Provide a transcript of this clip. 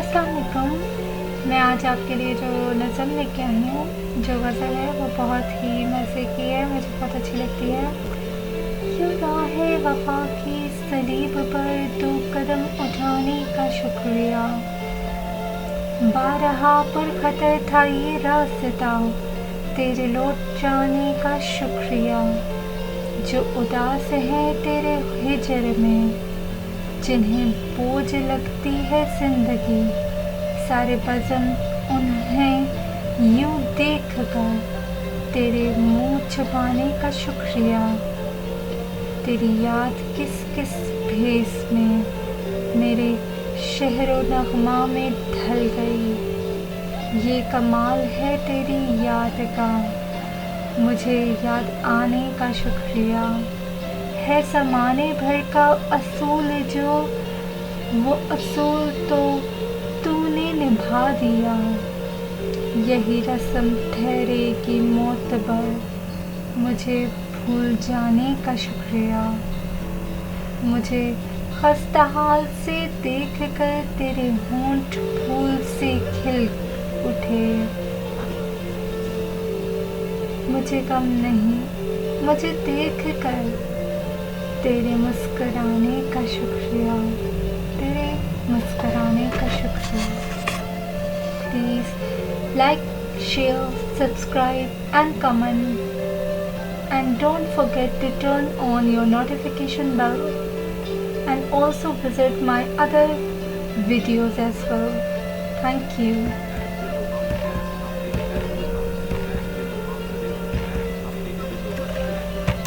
अस्सलाम वालेकुम। मैं आज आपके लिए जो नज़म लेके आई हूँ, जो गज़ल है वो बहुत ही मज़े की है, मुझे बहुत अच्छी लगती है। यूँ राहे वफ़ा की सलीब पर 2 कदम उठाने का शुक्रिया, बारहा पर ख़तर था ये रास्ता, तेरे लौट जाने का शुक्रिया। जो उदास है तेरे हिजर में, जिन्हें बोझ लगती है ज़िंदगी, सारे बज़म उन्हें यूँ देख कर तेरे मुँह छुपाने का शुक्रिया। तेरी याद किस किस भेस में मेरे शहर व नग़मा में ढल गई। ये कमाल है तेरी याद का, मुझे याद आने का शुक्रिया। है ज़माने भर का असूल जो, वो असूल तो तूने निभा दिया। यही रस्म ठहरेगी मोतबर, मुझे भूल जाने का शुक्रिया। मुझे खस्ता हाल से देख कर तेरे होंठ फूल से खिल उठे। मुझे गम नहीं, मुझे देख कर तेरे मुस्कुराने का शुक्रिया, तेरे मुस्कुराने का शुक्रिया। Please like, share, subscribe and comment, and don't forget to turn on your notification bell, and also visit my other videos as well. Thank you.